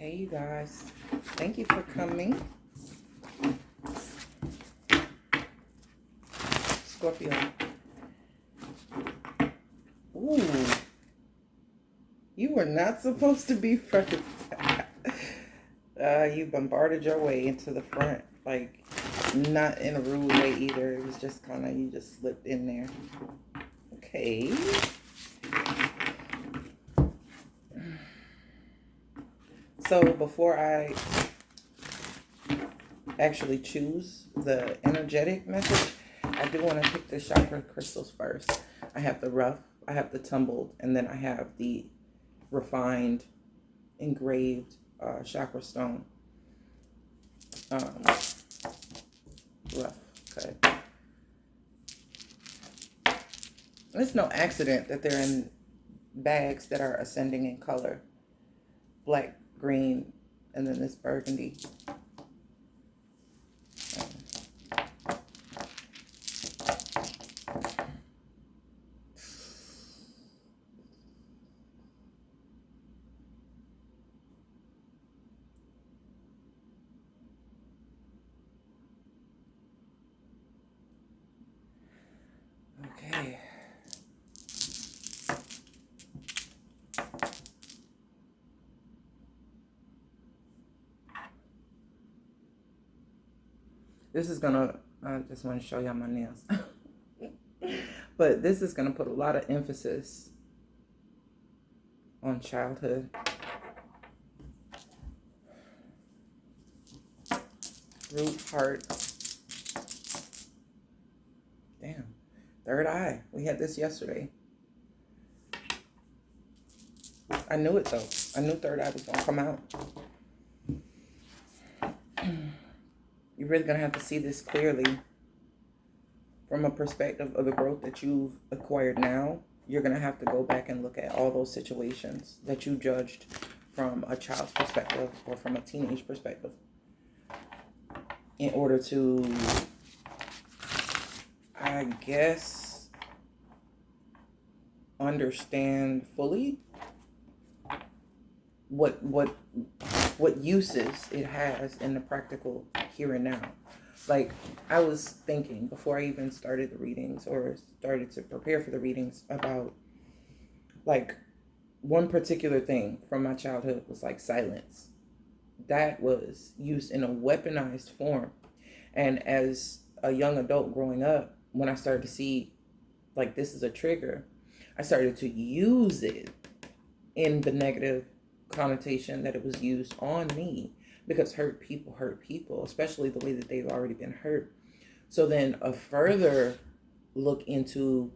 Hey, you guys. Thank you for coming. Scorpio. Ooh. You were not supposed to be first. You bombarded your way into the front. Like, not in a rude way either. It was just kind of, you just slipped in there. Okay. So before I actually choose the energetic message, I do want to pick the chakra crystals first. I have the rough, I have the tumbled, and then I have the refined, engraved chakra stone. Rough, okay. It's no accident that they're in bags that are ascending in color. Black, green, and then this burgundy. Okay. This is gonna, I just want to show y'all my nails. But this is gonna put a lot of emphasis on childhood. Root, heart. Damn. Third eye. We had this yesterday. I knew it though. I knew third eye was gonna come out. You're really gonna have to see this clearly from a perspective of the growth that you've acquired now. You're gonna have to go back and look at all those situations that you judged from a child's perspective or from a teenage perspective in order to, I guess, understand fully what uses it has in the practical here and now. Like, I was thinking before I even started the readings or started to prepare for the readings about, like, one particular thing from my childhood was like silence. That was used in a weaponized form. And as a young adult growing up, when I started to see, like, this is a trigger, I started to use it in the negative connotation that it was used on me, because hurt people, especially the way that they've already been hurt. So then a further look into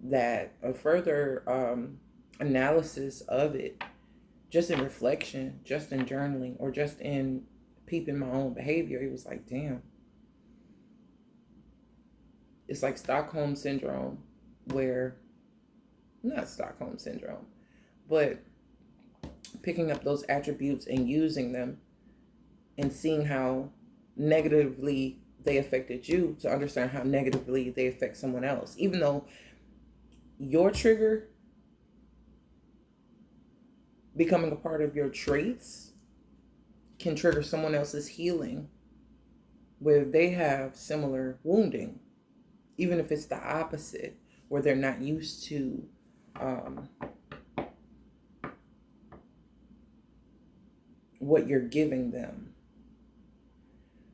that, a further analysis of it, just in reflection, just in journaling, or just in peeping my own behavior, it was like, damn. It's like Stockholm Syndrome, where, not Stockholm Syndrome, but picking up those attributes and using them and seeing how negatively they affected you to understand how negatively they affect someone else. Even though your trigger becoming a part of your traits can trigger someone else's healing where they have similar wounding, even if it's the opposite, where they're not used to what you're giving them.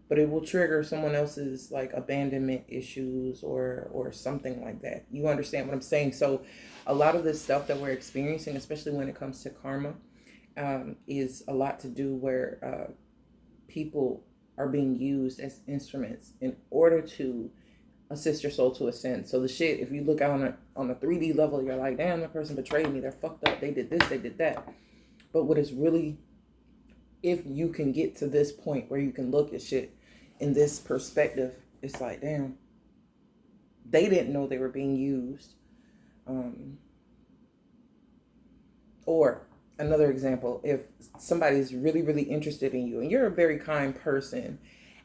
But it will trigger someone else's, like, abandonment issues or something like that. You understand what I'm saying? So a lot of this stuff that we're experiencing, especially when it comes to karma, is a lot to do where people are being used as instruments in order to assist your soul to ascend. So the shit, if you look out on a 3D level, you're like, damn, that person betrayed me. They're fucked up. They did this, they did that. But what is really, if you can get to this point where you can look at shit in this perspective, it's like, damn, they didn't know they were being used. Or another example, if somebody's really, really interested in you and you're a very kind person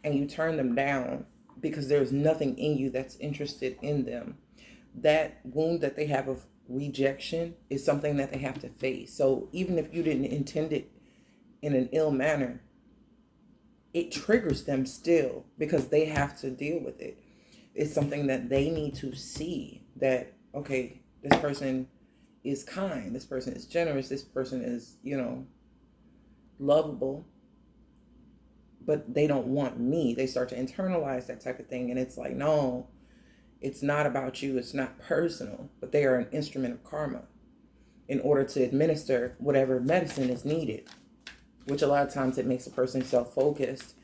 and you turn them down because there's nothing in you that's interested in them, that wound that they have of rejection is something that they have to face. So even if you didn't intend it in an ill manner, it triggers them still because they have to deal with it. It's something that they need to see that, okay, this person is kind, this person is generous, this person is, lovable, but they don't want me. They start to internalize that type of thing. And it's like, no, it's not about you. It's not personal, but they are an instrument of karma in order to administer whatever medicine is needed, which a lot of times it makes a person self-focused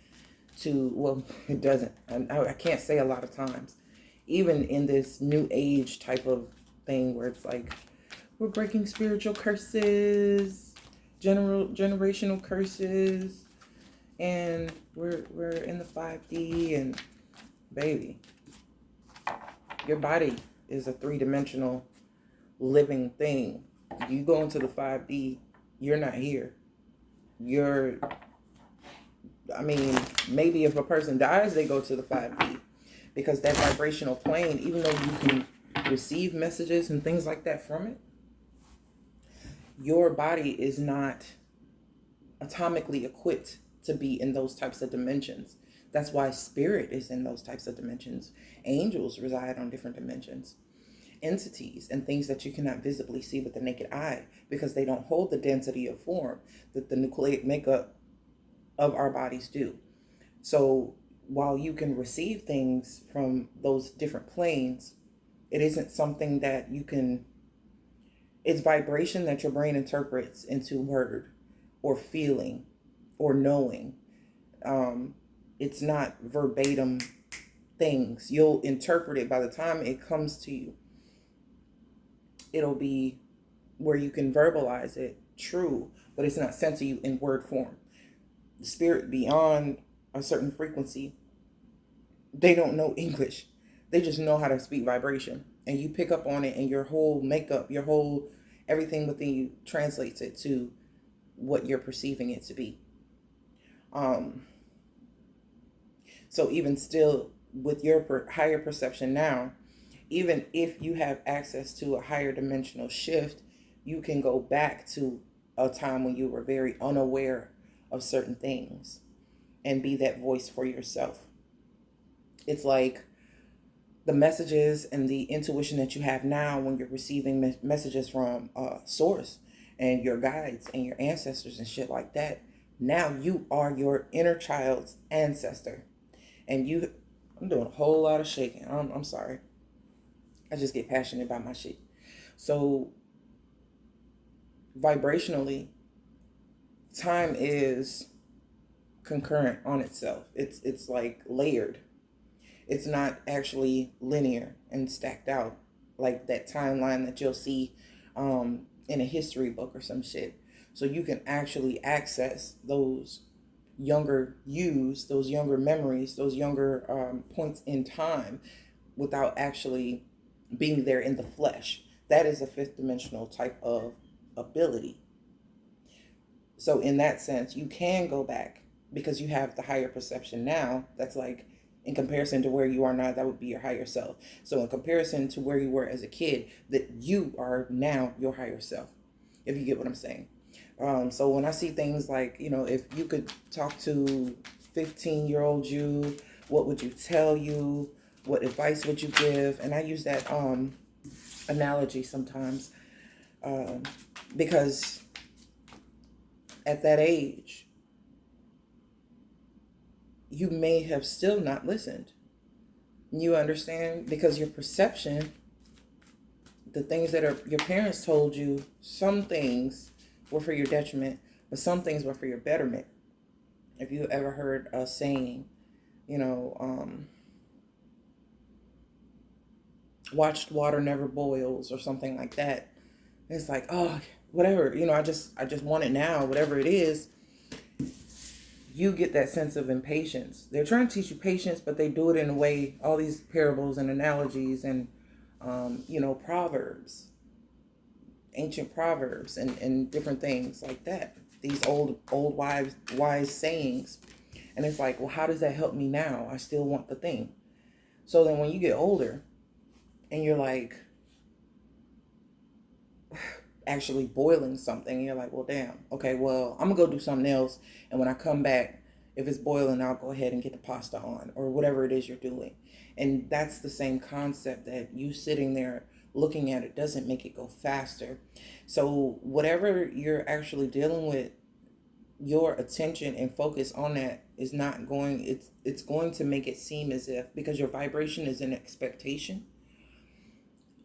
well, it doesn't. I can't say a lot of times, even in this new age type of thing where it's like, we're breaking spiritual curses, generational curses, and we're in the 5D, and baby, your body is a 3-dimensional living thing. You go into the 5D, you're not here. Maybe if a person dies, they go to the 5D, because that vibrational plane, even though you can receive messages and things like that from it, your body is not atomically equipped to be in those types of dimensions. That's why spirit is in those types of dimensions. Angels reside on different dimensions. Entities and things that you cannot visibly see with the naked eye, because they don't hold the density of form that the nucleic makeup of our bodies do. So while you can receive things from those different planes, it isn't something that you can, it's vibration that your brain interprets into word or feeling or knowing. It's not verbatim things. You'll interpret it by the time it comes to you. It'll be where you can verbalize it, true, but it's not sent to you in word form. The spirit beyond a certain frequency, they don't know English. They just know how to speak vibration. And you pick up on it, and your whole makeup, your whole everything within you translates it to what you're perceiving it to be. So even still, with your higher perception now, even if you have access to a higher dimensional shift, you can go back to a time when you were very unaware of certain things and be that voice for yourself. It's like the messages and the intuition that you have now when you're receiving messages from source and your guides and your ancestors and shit like that. Now you are your inner child's ancestor. And I'm doing a whole lot of shaking. I'm sorry. I just get passionate about my shit. So vibrationally, time is concurrent on itself. It's like layered. It's not actually linear and stacked out like that timeline that you'll see in a history book or some shit. So you can actually access those younger yous, those younger memories, those younger points in time without actually being there in the flesh. That is a 5th dimensional type of ability. So in that sense, you can go back because you have the higher perception now. That's like, in comparison to where you are now, that would be your higher self. So in comparison to where you were as a kid, that you are now your higher self, if you get what I'm saying. So when I see things like, if you could talk to 15-year-old you, what would you tell you? What advice would you give? And I use that analogy sometimes because at that age, you may have still not listened. You understand? Because your perception, the things that your parents told you, some things were for your detriment, but some things were for your betterment. If you ever heard a saying, watched water never boils or something like that. It's like, oh, whatever, I just want it now, whatever it is. You get that sense of impatience. They're trying to teach you patience, but they do it in a way, all these parables and analogies and, proverbs, ancient proverbs and different things like that. These old wise sayings. And it's like, well, how does that help me now? I still want the thing. So then when you get older and you're like actually boiling something. And you're like, well, damn, okay, well, I'm gonna go do something else. And when I come back, if it's boiling, I'll go ahead and get the pasta on or whatever it is you're doing. And that's the same concept, that you sitting there looking at it doesn't make it go faster. So whatever you're actually dealing with, your attention and focus on that is not going, it's going to make it seem as if, because your vibration is in expectation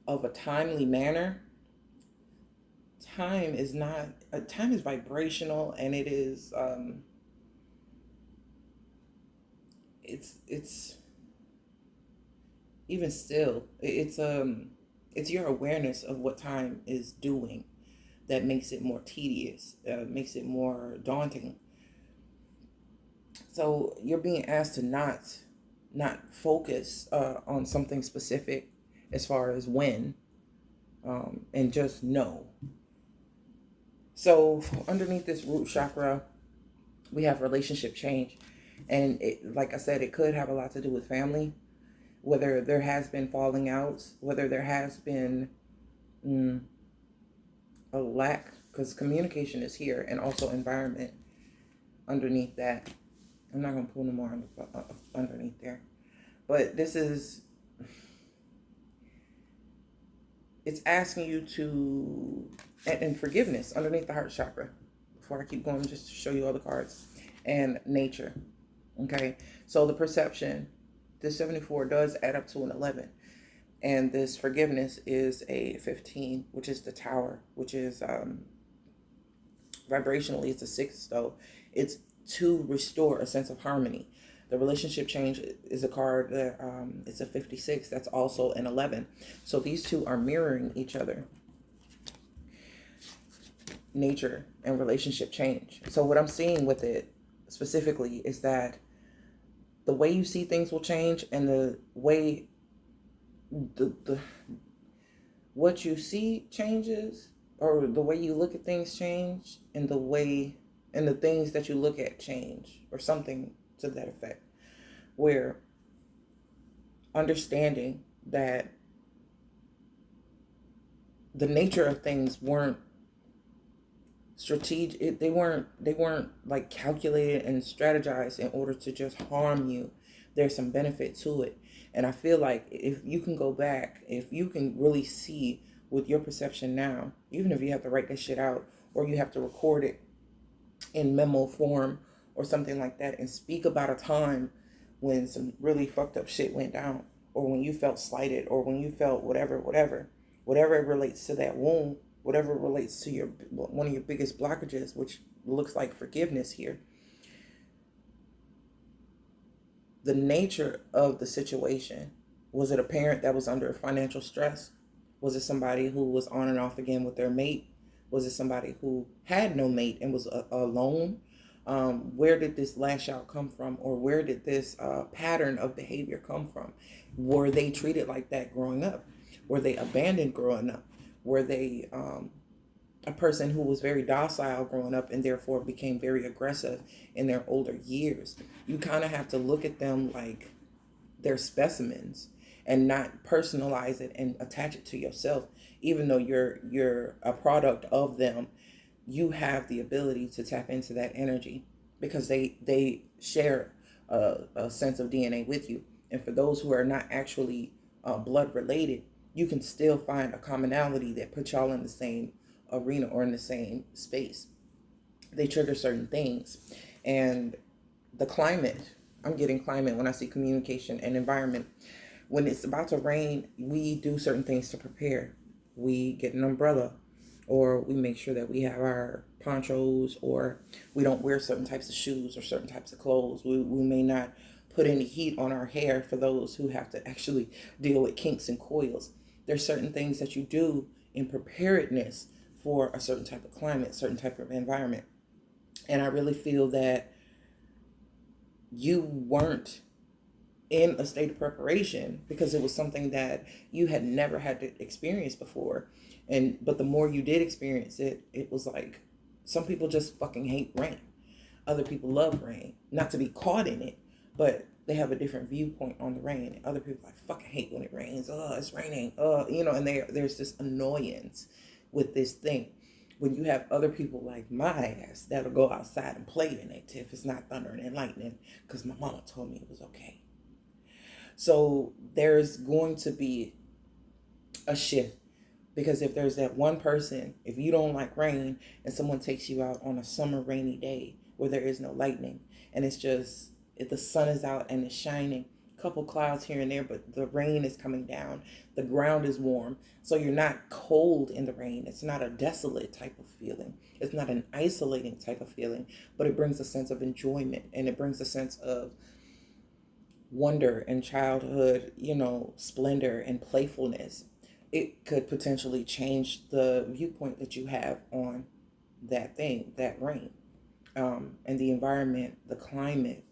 of a timely manner. Time is not, time is vibrational, and it is it's even still, it's your awareness of what time is doing that makes it more tedious, makes it more daunting. So you're being asked to not focus on something specific as far as when, and just know. So underneath this root chakra, we have relationship change, and it, like I said, it could have a lot to do with family, whether there has been falling outs, whether there has been a lack, because communication is here, and also environment underneath that. I'm not going to pull no more underneath there. But this is, it's asking you to, and forgiveness underneath the heart chakra. Before I keep going, just to show you all the cards. And nature. Okay. So the perception, this 74 does add up to an 11. And this forgiveness is a 15, which is the tower, which is vibrationally, it's a 6. So it's to restore a sense of harmony. The relationship change is a card that it's a 56. That's also an 11. So these two are mirroring each other. Nature and relationship change. So what I'm seeing with it specifically is that the way you see things will change, and the way the what you see changes, or the way you look at things change, and the way and the things that you look at change, or something to that effect, where understanding that the nature of things weren't strategic, they weren't like calculated and strategized in order to just harm you. There's some benefit to it. And I feel like if you can go back, if you can really see with your perception now, even if you have to write that shit out, or you have to record it in memo form or something like that, and speak about a time when some really fucked up shit went down, or when you felt slighted, or when you felt whatever it relates to that wound, whatever relates to your one of your biggest blockages, which looks like forgiveness here. The nature of the situation. Was it a parent that was under financial stress? Was it somebody who was on and off again with their mate? Was it somebody who had no mate and was alone? Where did this lash out come from? Or where did this pattern of behavior come from? Were they treated like that growing up? Were they abandoned growing up? Were they a person who was very docile growing up and therefore became very aggressive in their older years? You kind of have to look at them like they're specimens and not personalize it and attach it to yourself. Even though you're a product of them, you have the ability to tap into that energy, because they share a sense of DNA with you. And for those who are not actually blood related, you can still find a commonality that puts y'all in the same arena or in the same space. They trigger certain things. And the climate, I'm getting climate when I see communication and environment. When it's about to rain, we do certain things to prepare. We get an umbrella, or we make sure that we have our ponchos, or we don't wear certain types of shoes or certain types of clothes. We may not put any heat on our hair for those who have to actually deal with kinks and coils. There's certain things that you do in preparedness for a certain type of climate, certain type of environment. And I really feel that you weren't in a state of preparation because it was something that you had never had to experience before. But the more you did experience it, it was like, some people just fucking hate rain. Other people love rain, not to be caught in it, but they have a different viewpoint on the rain. Other people like, fucking hate when it rains. Oh, it's raining. And there's this annoyance with this thing. when you have other people like my ass that'll go outside and play in it if it's not thundering and lightning, because my mama told me it was okay. So there's going to be a shift, because if there's that one person, if you don't like rain and someone takes you out on a summer rainy day where there is no lightning, and it's just, if the sun is out and it's shining, a couple clouds here and there, but the rain is coming down, the ground is warm, so you're not cold in the rain. It's not a desolate type of feeling. It's not an isolating type of feeling, but it brings a sense of enjoyment, and it brings a sense of wonder and childhood, splendor and playfulness. It could potentially change the viewpoint that you have on that thing, that rain, and the environment, the climate.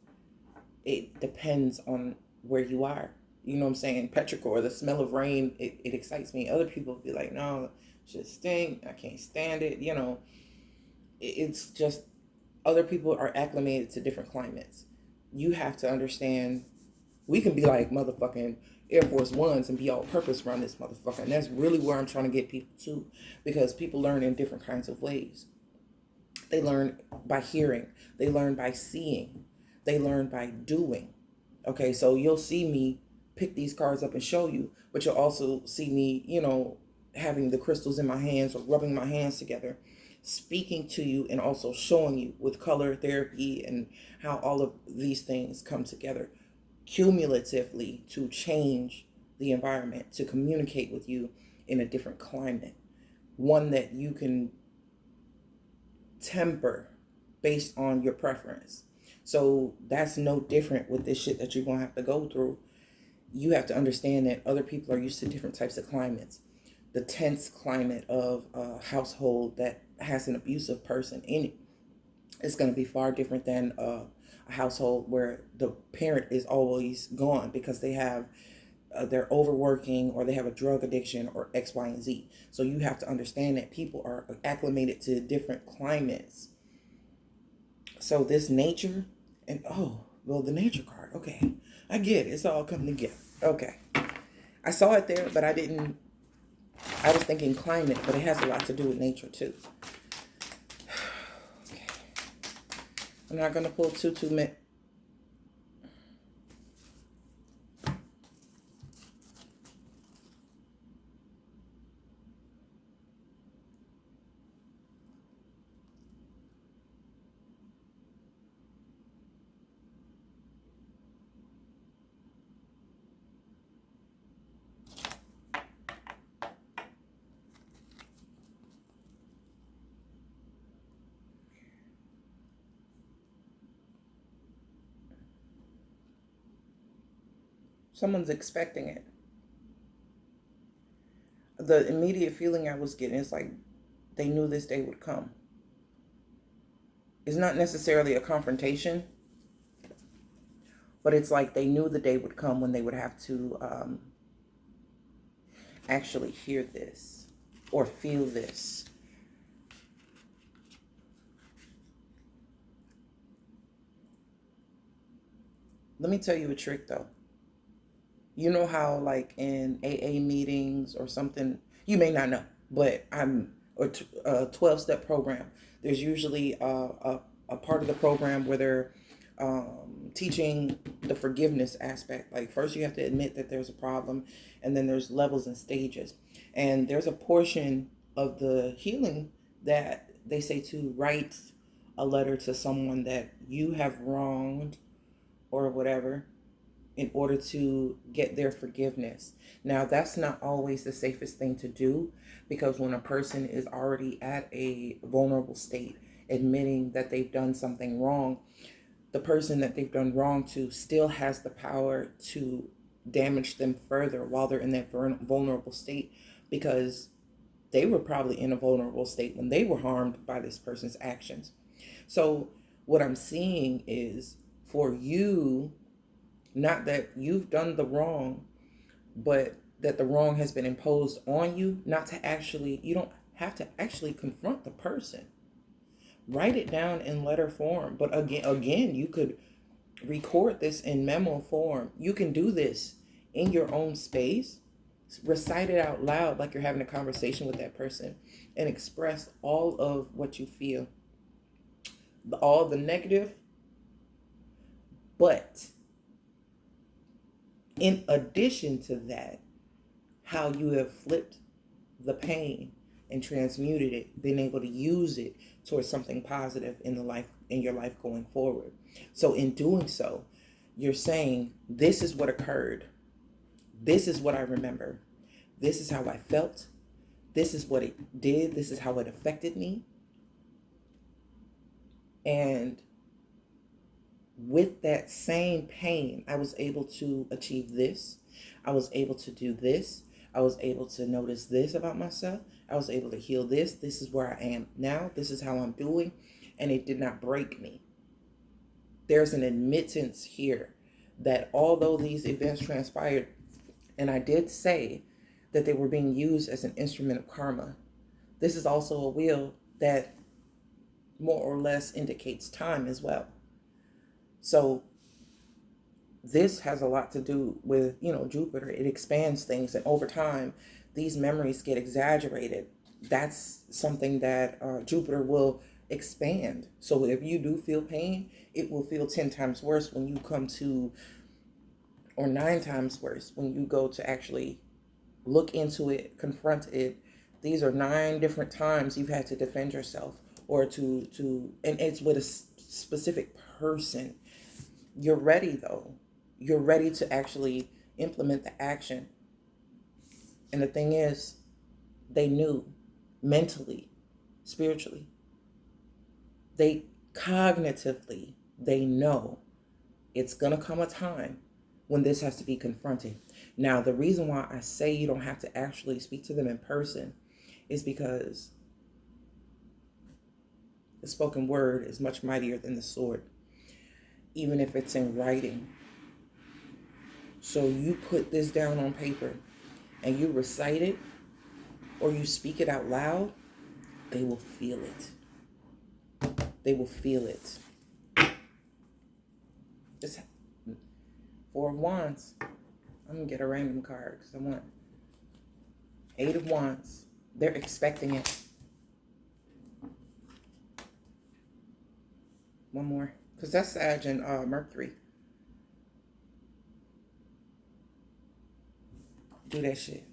It depends on where you are. You know what I'm saying? Petrichor, the smell of rain, it excites me. Other people be like, no, it should stink. I can't stand it. It's just, other people are acclimated to different climates. You have to understand, we can be like motherfucking Air Force Ones and be all purpose around this motherfucker. And that's really where I'm trying to get people to, because people learn in different kinds of ways. They learn by hearing. They learn by seeing. They learn by doing. Okay, so you'll see me pick these cards up and show you, but you'll also see me, having the crystals in my hands or rubbing my hands together, speaking to you, and also showing you with color therapy and how all of these things come together cumulatively to change the environment, to communicate with you in a different climate, one that you can temper based on your preference. So that's no different with this shit that you're going to have to go through. You have to understand that other people are used to different types of climates. The tense climate of a household that has an abusive person in it is going to be far different than a household where the parent is always gone because they have they're overworking, or they have a drug addiction, or X, Y, and Z. So you have to understand that people are acclimated to different climates. So this nature, and the nature card, okay, I get it. It's all coming together. Okay, I saw it there, but I was thinking climate, but it has a lot to do with nature too. Okay, I'm not gonna pull too many. Someone's expecting it. The immediate feeling I was getting is like they knew this day would come. It's not necessarily a confrontation, but it's like they knew the day would come when they would have to actually hear this or feel this. Let me tell you a trick though. You know how like in AA meetings or something, you may not know, but a 12-step program. There's usually a part of the program where they're teaching the forgiveness aspect. Like first you have to admit that there's a problem, and then there's levels and stages. And there's a portion of the healing that they say to write a letter to someone that you have wronged or whatever, in order to get their forgiveness. Now, that's not always the safest thing to do, because when a person is already at a vulnerable state, admitting that they've done something wrong, the person that they've done wrong to still has the power to damage them further while they're in that vulnerable state, because they were probably in a vulnerable state when they were harmed by this person's actions. So what I'm seeing is, for you, not that you've done the wrong, but that the wrong has been imposed on you, you don't have to actually confront the person. Write it down in letter form. But again, you could record this in memo form. You can do this in your own space, Recite it out loud like you're having a conversation with that person, and express all of what you feel, all the negative, but in addition to that, how you have flipped the pain and transmuted it, being able to use it towards something positive in your life going forward. So in doing so, you're saying, this is what occurred. This is what I remember. This is how I felt. This is what it did. This is how it affected me. And with that same pain, I was able to achieve this. I was able to do this. I was able to notice this about myself. I was able to heal this. This is where I am now. This is how I'm doing. And it did not break me. There's an admittance here that although these events transpired, and I did say that they were being used as an instrument of karma, this is also a wheel that more or less indicates time as well. So this has a lot to do with, Jupiter. It expands things, and over time, these memories get exaggerated. That's something that Jupiter will expand. So if you do feel pain, it will feel 10 times worse when you come to, or 9 times worse when you go to actually look into it, confront it. These are 9 different times you've had to defend yourself, or and it's with a specific person. You're ready though. You're ready to actually implement the action. And the thing is, they knew mentally, spiritually, they cognitively, they know it's going to come a time when this has to be confronted. Now, the reason why I say you don't have to actually speak to them in person is because the spoken word is much mightier than the sword, even if it's in writing. So you put this down on paper and you recite it, or you speak it out loud, they will feel it. They will feel it. Just 4 of Wands. I'm going to get a random card because I want 8 of Wands. They're expecting it. One more. Because that's Sag and Mercury. Do that shit.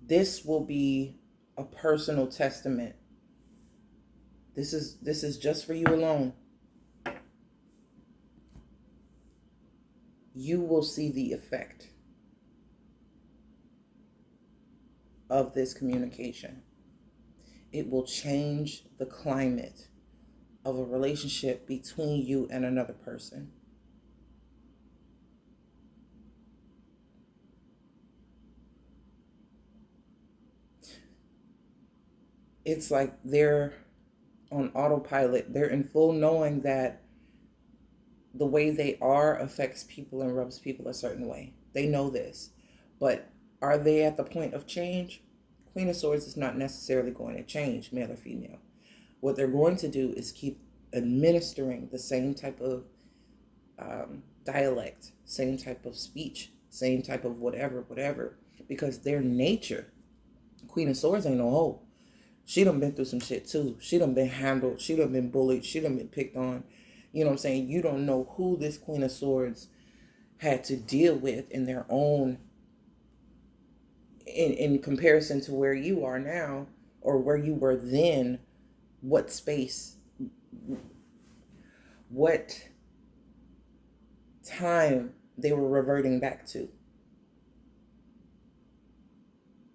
This will be a personal testament. This is just for you alone. You will see the effect of this communication. It will change the climate of a relationship between you and another person. It's like they're on autopilot. They're in full knowing that the way they are affects people and rubs people a certain way. They know this. But are they at the point of change? Queen of Swords is not necessarily going to change, male or female. What they're going to do is keep administering the same type of dialect, same type of speech, same type of whatever, because their nature, Queen of Swords ain't no hoe. She done been through some shit too. She done been handled. She done been bullied. She done been picked on. You know what I'm saying? You don't know who this Queen of Swords had to deal with in their own, in comparison to where you are now or where you were then. What space, what time they were reverting back to.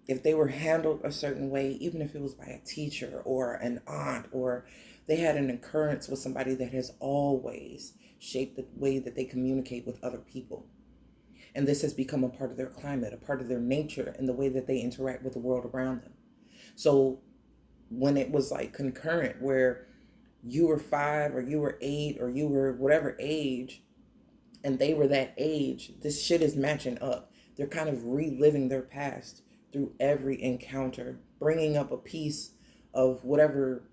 If they were handled a certain way, even if it was by a teacher or an aunt, or they had an occurrence with somebody that has always shaped the way that they communicate with other people. And this has become a part of their climate, a part of their nature, and the way that they interact with the world around them. So when it was like concurrent, where you were 5 or you were 8 or you were whatever age, and they were that age, this shit is matching up. They're kind of reliving their past through every encounter, bringing up a piece of whatever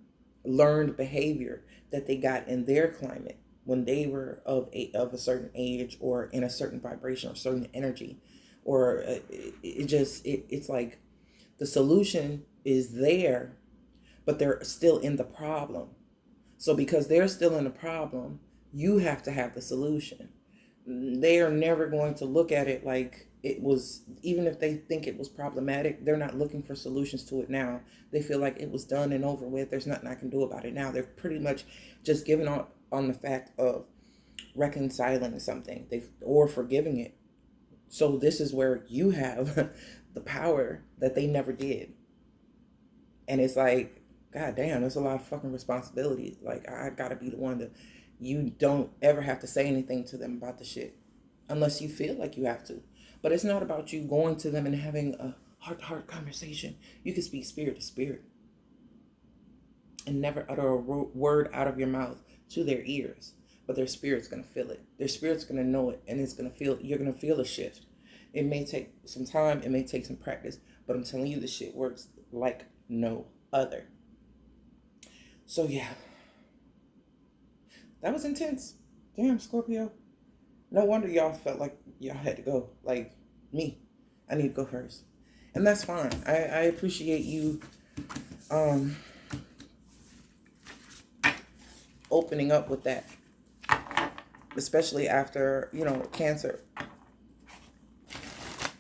learned behavior that they got in their climate when they were of a certain age or in a certain vibration or certain energy or it's like the solution is there, but they're still in the problem. So because they're still in the problem, you have to have the solution. They are never going to look at it like it was, even if they think it was problematic, they're not looking for solutions to it now. They feel like it was done and over with. There's nothing I can do about it now. They're pretty much just giving up on the fact of reconciling something, or forgiving it. So this is where you have the power that they never did. And it's like, God damn, there's a lot of fucking responsibilities. Like, I gotta be the one that you don't ever have to say anything to them about the shit unless you feel like you have to. But it's not about you going to them and having a heart-to-heart conversation. You can speak spirit to spirit and never utter a word out of your mouth to their ears. But their spirit's gonna feel it. Their spirit's gonna know it, and it's gonna feel. You're gonna feel a shift. It may take some time. It may take some practice. But I'm telling you, this shit works like no other. So yeah, that was intense. Damn, Scorpio. No wonder y'all felt like y'all had to go. Like me, I need to go first, and that's fine. I appreciate you opening up with that, especially after, Cancer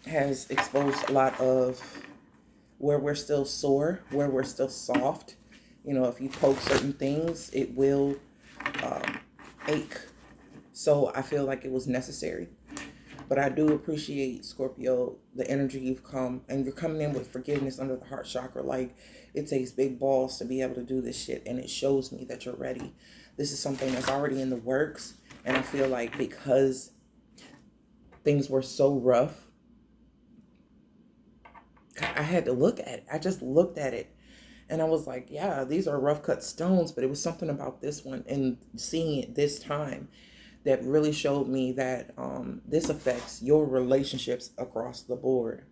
has exposed a lot of where we're still sore, where we're still soft. If you poke certain things, it will ache. So I feel like it was necessary. But I do appreciate, Scorpio, the energy you've come, and you're coming in with forgiveness under the heart chakra. Like, it takes big balls to be able to do this shit, and it shows me that you're ready. This is something that's already in the works, and I feel like because things were so rough, I had to look at it. I just looked at it, and I was like, yeah, these are rough cut stones, but it was something about this one and seeing it this time that really showed me that this affects your relationships across the board.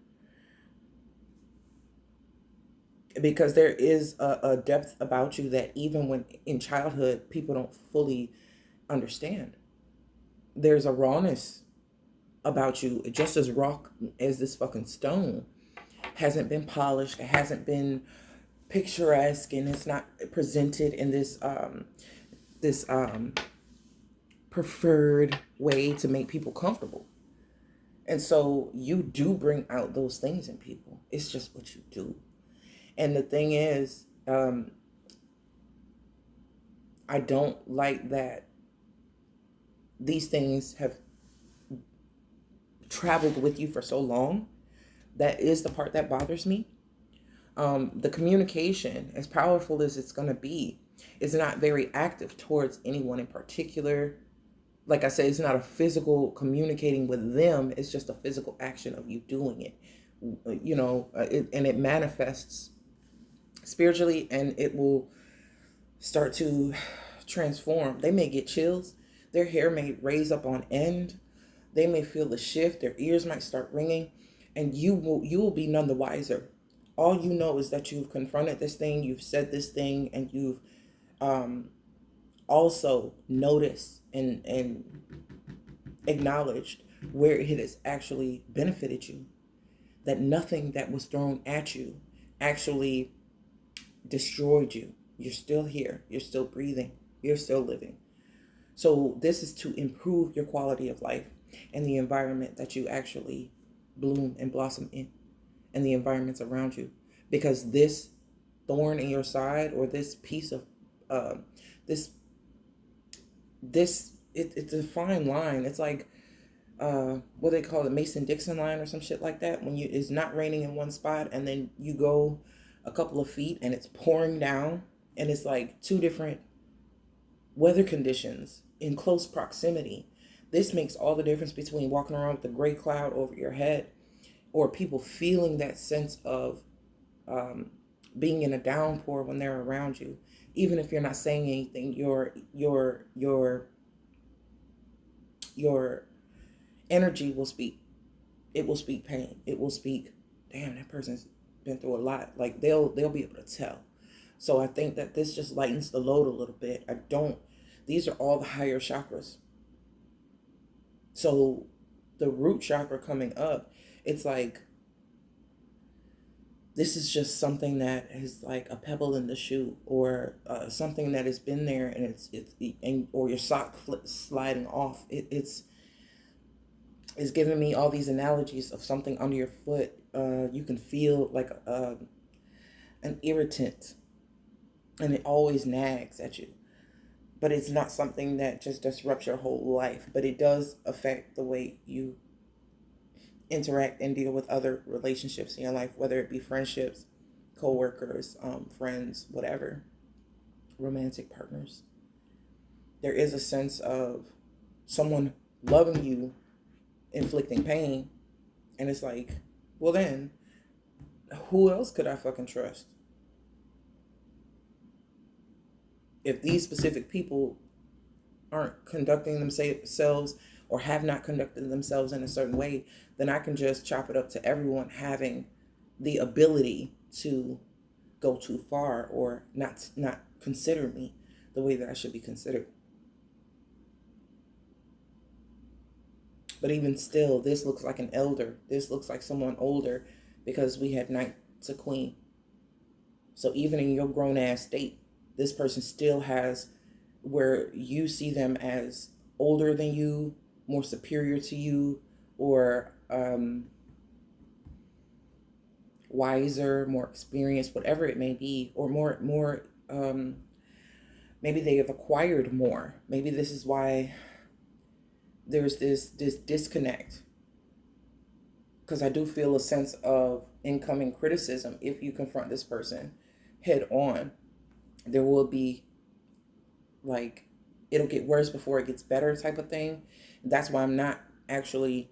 Because there is a depth about you that even when in childhood, people don't fully understand. There's a rawness about you, just as raw as this fucking stone. Hasn't been polished, it hasn't been picturesque, and it's not presented in this preferred way to make people comfortable. And so you do bring out those things in people. It's just what you do. And the thing is, I don't like that these things have traveled with you for so long. That is the part that bothers me. The communication, as powerful as it's going to be, is not very active towards anyone in particular. Like I said, it's not a physical communicating with them. It's just a physical action of you doing it. And it manifests spiritually, and it will start to transform. They may get chills. Their hair may raise up on end. They may feel the shift. Their ears might start ringing, and you will be none the wiser. All you know is that you've confronted this thing, you've said this thing, and you've also noticed and acknowledged where it has actually benefited you. That nothing that was thrown at you actually destroyed you. You're still here. You're still breathing. You're still living. So this is to improve your quality of life and the environment that you actually bloom and blossom in, and the environments around you. Because this thorn in your side, or this piece of it's a fine line. It's like what they call it, Mason-Dixon line or some shit like that. When it's not raining in one spot, and then you go a couple of feet and it's pouring down, and it's like two different weather conditions in close proximity. This makes all the difference between walking around with a gray cloud over your head, or people feeling that sense of being in a downpour when they're around you. Even if you're not saying anything, your energy will speak. It will speak pain. It will speak, damn, that person's been through a lot. Like they'll be able to tell. So I think that this just lightens the load a little bit. These are all the higher chakras. So the root chakra coming up It's like, this is just something that is like a pebble in the shoe, or something that has been there, and or your sock sliding off. It's giving me all these analogies of something under your foot. You can feel like an irritant, and it always nags at you. But it's not something that just disrupts your whole life, but it does affect the way you interact and deal with other relationships in your life, whether it be friendships, co-workers, friends, whatever, romantic partners. There is a sense of someone loving you inflicting pain, and it's like, well then, who else could I fucking trust? If these specific people aren't conducting themselves, or have not conducted themselves in a certain way, then I can just chop it up to everyone having the ability to go too far, or not consider me the way that I should be considered. But even still, this looks like an elder. This looks like someone older, because we had knight to queen. So even in your grown ass state, this person still has where you see them as older than you, more superior to you, or wiser, more experienced, whatever it may be, or more maybe they have acquired more. Maybe this is why there's this disconnect, because I do feel a sense of incoming criticism. If you confront this person head on, there will be like, it'll get worse before it gets better type of thing. That's why I'm not actually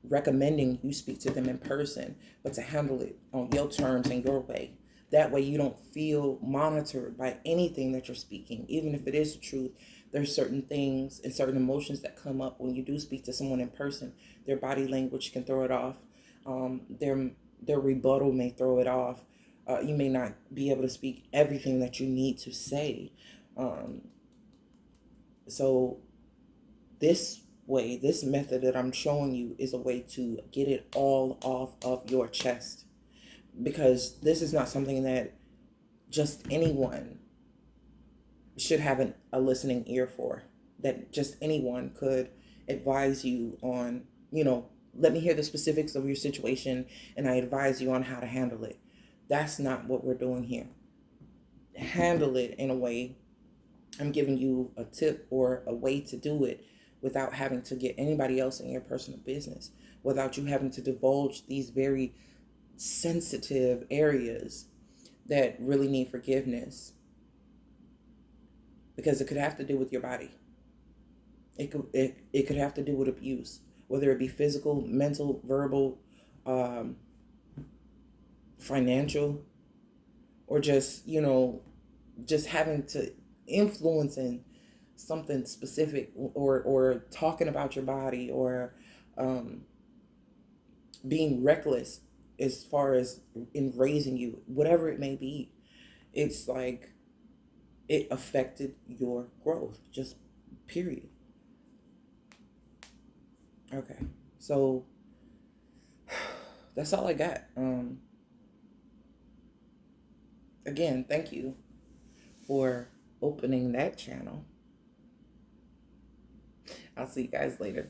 recommending you speak to them in person, but to handle it on your terms and your way. That way you don't feel monitored by anything that you're speaking. Even if it is the truth, there's certain things and certain emotions that come up when you do speak to someone in person. Their body language can throw it off. Their rebuttal may throw it off. You may not be able to speak everything that you need to say. So this way, this method that I'm showing you is a way to get it all off of your chest, because this is not something that just anyone should have a listening ear for, that just anyone could advise you on, let me hear the specifics of your situation and I advise you on how to handle it. That's not what we're doing here. Handle it in a way, I'm giving you a tip or a way to do it without having to get anybody else in your personal business, without you having to divulge these very sensitive areas that really need forgiveness, because it could have to do with your body. It could have to do with abuse, whether it be physical, mental, verbal, financial, or just just having to influence in something specific, or talking about your body, or being reckless as far as in raising you, whatever it may be. It's like it affected your growth, just period. Okay, so that's all I got. Again, thank you for opening that channel. I'll see you guys later.